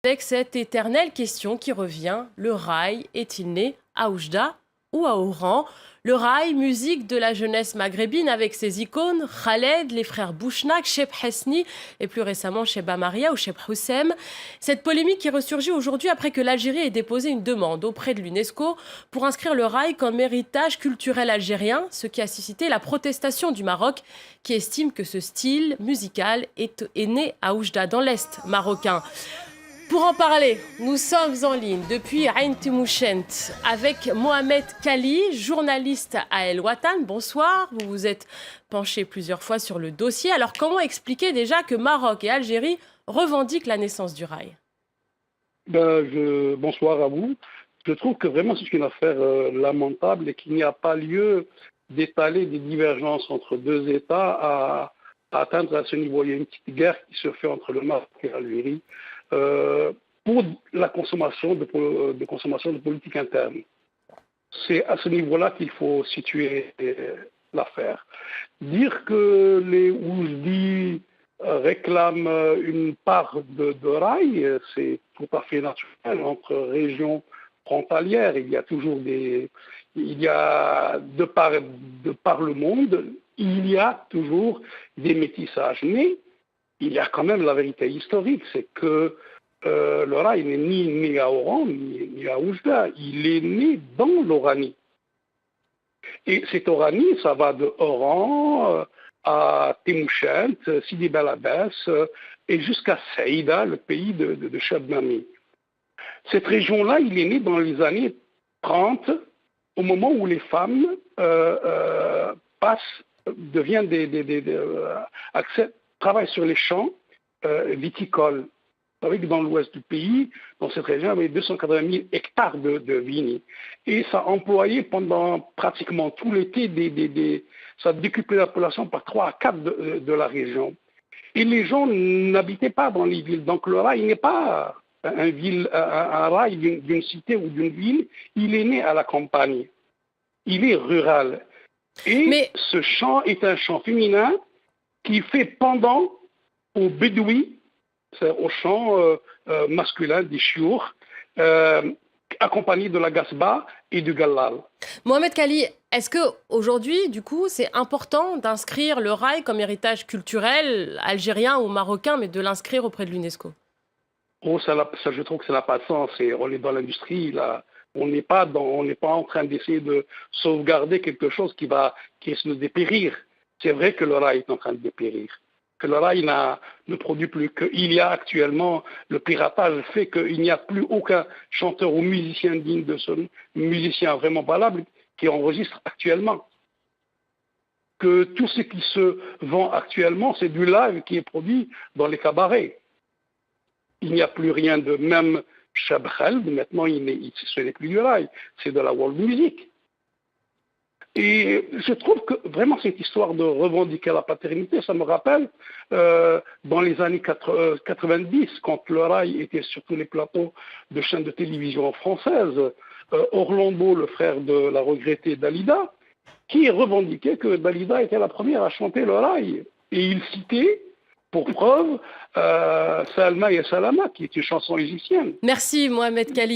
Avec cette éternelle question qui revient, le rail est-il né à Oujda ou à Oran? Le rail, musique de la jeunesse maghrébine avec ses icônes, Khaled, les frères Bouchnak, Cheb Hesni et plus récemment Cheb Amaria ou Cheb Houssem. Cette polémique qui ressurgit aujourd'hui après que l'Algérie ait déposé une demande auprès de l'UNESCO pour inscrire le rail comme héritage culturel algérien, ce qui a suscité la protestation du Maroc qui estime que ce style musical est né à Oujda dans l'Est marocain. Pour en parler, nous sommes en ligne depuis Ain Timouchent avec Mohamed Kali, journaliste à El Watan. Bonsoir, vous vous êtes penché plusieurs fois sur le dossier. Alors comment expliquer déjà que Maroc et Algérie revendiquent la naissance du rail? Bonsoir à vous. Je trouve que vraiment c'est une affaire lamentable et qu'il n'y a pas lieu d'étaler des divergences entre deux États à atteindre à ce niveau. Il y a une petite guerre qui se fait entre le Maroc et l'Algérie. Pour la consommation de politique interne. C'est à ce niveau-là qu'il faut situer l'affaire. Dire que les Ouzdi réclament une part de rail, c'est tout à fait naturel entre régions frontalières. Il y a toujours de par le monde, il y a toujours des métissages. Mais il y a quand même la vérité historique, c'est que le rail n'est ni né à Oran, ni à Oujda, il est né dans l'Oranie. Et cet Oranie, ça va de Oran à Timouchent, Sidi Bel Abbès et jusqu'à Saïda, le pays de Chebmami. Cette région-là, il est né dans les années 30, au moment où les femmes travaillent sur les champs viticoles. Vous savez que dans l'ouest du pays, dans cette région, il y avait 280 000 hectares de vignes. Et ça employait pendant pratiquement tout l'été, ça décuplait la population par 3 à 4 de la région. Et les gens n'habitaient pas dans les villes. Donc le rail n'est pas un rail d'une cité ou d'une ville, il est né à la campagne. Il est rural. Et ce chant est un chant féminin qui fait pendant aux bédouis, au chant masculin des chiours, accompagné de la gasba et du gallal. Mohamed Kali, est-ce qu'aujourd'hui, du coup, c'est important d'inscrire le rail comme héritage culturel algérien ou marocain, mais de l'inscrire auprès de l'UNESCO? Je trouve que ça n'a pas de sens. On est dans l'industrie, là. On n'est pas en train d'essayer de sauvegarder quelque chose qui risque de dépérir. C'est vrai que le rail est en train de dépérir, que le rail ne produit plus, qu'il y a actuellement, le piratage fait qu'il n'y a plus aucun chanteur ou musicien digne de ce musicien vraiment valable qui enregistre actuellement. Que tout ce qui se vend actuellement, c'est du live qui est produit dans les cabarets. Il n'y a plus rien de même Cheb Khaled, maintenant ce n'est plus du rail, c'est de la world music. Et je trouve que vraiment cette histoire de revendiquer la paternité, ça me rappelle dans les années 90, quand le rail était sur tous les plateaux de chaînes de télévision françaises, Orlando, le frère de la regrettée Dalida, qui revendiquait que Dalida était la première à chanter le rail. Et il citait, pour preuve, Salma et Salama, qui est une chanson égyptienne. Merci Mohamed Kali.